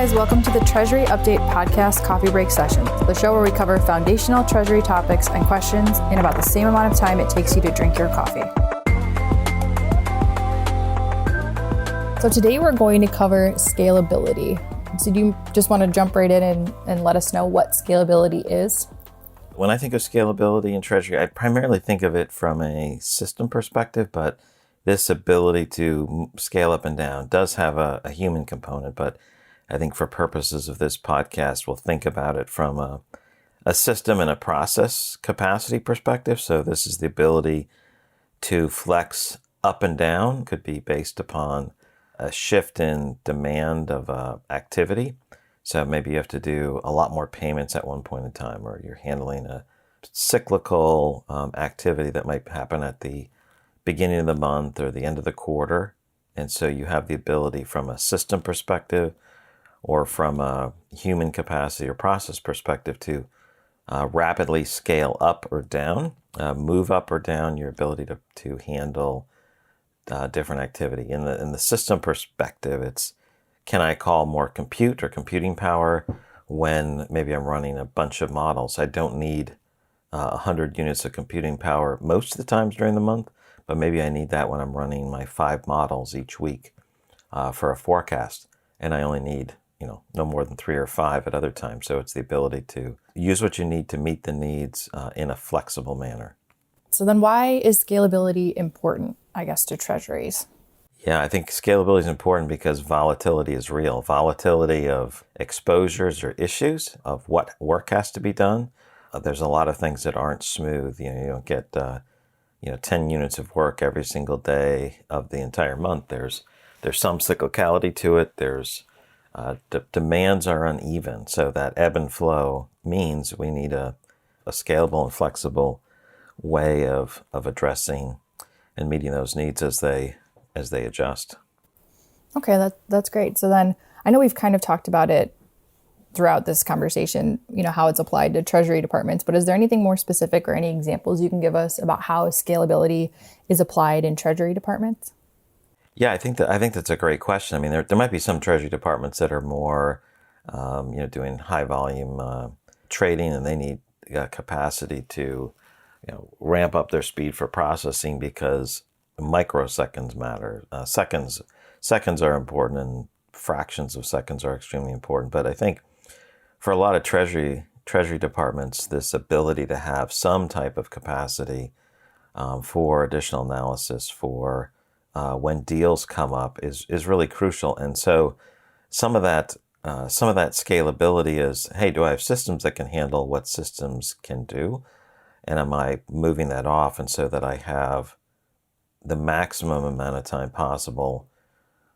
guys, welcome to the Treasury Update Podcast Coffee Break Sessions, the show where we cover foundational Treasury topics and questions in about the same amount of time it takes you to drink your coffee. So today we're going to cover scalability. So do you just want to jump right in and let us know what scalability is? When I think of scalability in Treasury, I primarily think of it from a system perspective, but this ability to scale up and down does have a human component. But I think for purposes of this podcast, we'll think about it from a system and a process capacity perspective. So this is the ability to flex up and down, could be based upon a shift in demand of activity. So maybe you have to do a lot more payments at one point in time, or you're handling a cyclical activity that might happen at the beginning of the month or the end of the quarter. And so you have the ability from a system perspective or from a human capacity or process perspective to rapidly scale up or down, move up or down your ability to handle different activity. In the system perspective, it's, can I call more compute or computing power when maybe I'm running a bunch of models? I don't need 100 units of computing power most of the times during the month, but maybe I need that when I'm running my 5 models each week for a forecast, and I only need no more than 3 or 5 at other times. So it's the ability to use what you need to meet the needs in a flexible manner. So then why is scalability important, I guess, to treasuries? Yeah, I think scalability is important because volatility is real. Volatility of exposures or issues of what work has to be done. There's a lot of things that aren't smooth. You don't get 10 units of work every single day of the entire month. There's some cyclicality to it. There's demands are uneven, so that ebb and flow means we need a scalable and flexible way of addressing and meeting those needs as they adjust. Okay, that's great. So then I know we've kind of talked about it throughout this conversation, how it's applied to treasury departments, but is there anything more specific or any examples you can give us about how scalability is applied in treasury departments? Yeah, I think that's a great question. I mean, there might be some treasury departments that are more, doing high volume trading, and they need capacity to, ramp up their speed for processing because microseconds matter. Seconds are important, and fractions of seconds are extremely important. But I think for a lot of treasury departments, this ability to have some type of capacity for additional analysis for when deals come up is really crucial. And so some of that scalability is, hey, do I have systems that can handle what systems can do? And am I moving that off? And so that I have the maximum amount of time possible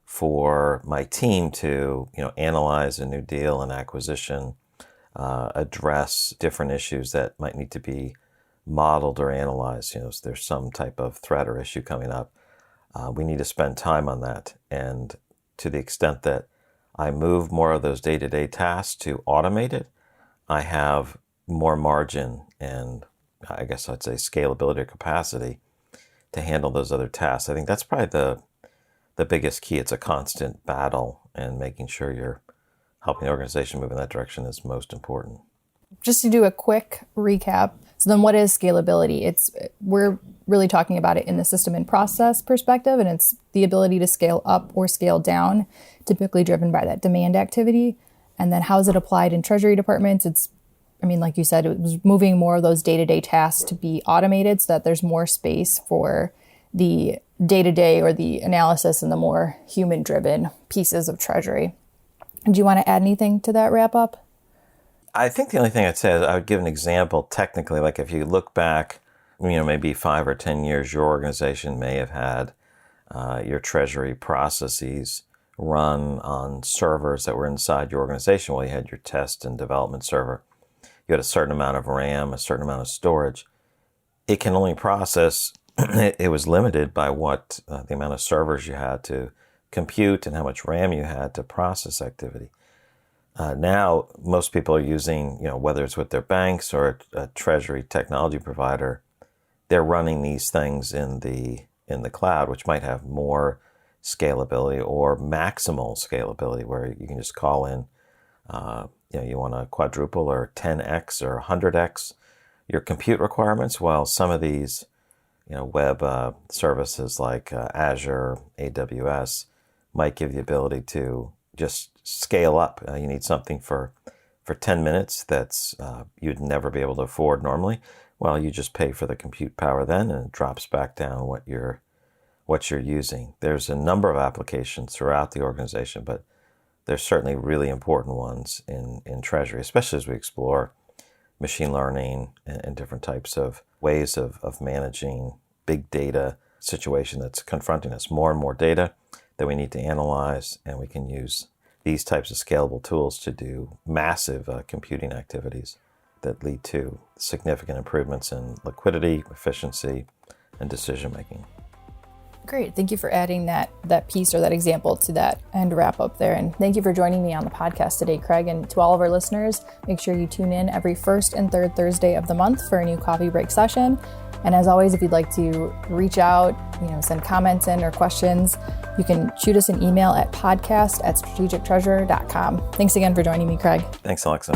for my team to, analyze a new deal and acquisition, address different issues that might need to be modeled or analyzed. If there's some type of threat or issue coming up. We need to spend time on that. And to the extent that I move more of those day-to-day tasks to automate it, I have more margin and I guess I'd say scalability or capacity to handle those other tasks. I think that's probably the biggest key. It's a constant battle, and making sure you're helping the organization move in that direction is most important. Just to do a quick recap, so then what is scalability? We're really talking about it in the system and process perspective, and it's the ability to scale up or scale down, typically driven by that demand activity. And then how is it applied in treasury departments? Like you said, it was moving more of those day-to-day tasks to be automated so that there's more space for the day-to-day or the analysis and the more human-driven pieces of treasury. Do you want to add anything to that wrap-up? I think the only thing I'd say is I would give an example technically. Like if you look back, maybe 5 or 10 years, your organization may have had your treasury processes run on servers that were inside your organization. Well, you had your test and development server. You had a certain amount of RAM, a certain amount of storage. It can only process, it was limited by what the amount of servers you had to compute and how much RAM you had to process activity. Now, most people are using, whether it's with their banks or a treasury technology provider, they're running these things in the cloud, which might have more scalability or maximal scalability, where you can just call in You want to quadruple or 10x or 100x your compute requirements. Well, some of these web services like Azure, AWS might give the ability to just scale up. You need something for 10 minutes that's you'd never be able to afford normally. Well, you just pay for the compute power then, and it drops back down what you're using. There's a number of applications throughout the organization, but there's certainly really important ones in treasury, especially as we explore machine learning and different types of ways of managing big data situation that's confronting us. More and more data that we need to analyze, and we can use these types of scalable tools to do massive computing activities that lead to significant improvements in liquidity, efficiency, and decision making. Great. Thank you for adding that piece or that example to that and wrap up there. And thank you for joining me on the podcast today, Craig. And to all of our listeners, make sure you tune in every first and third Thursday of the month for a new coffee break session. And as always, if you'd like to reach out, send comments in or questions, you can shoot us an email at podcast@strategictreasurer.com. Thanks again for joining me, Craig. Thanks, Alexa.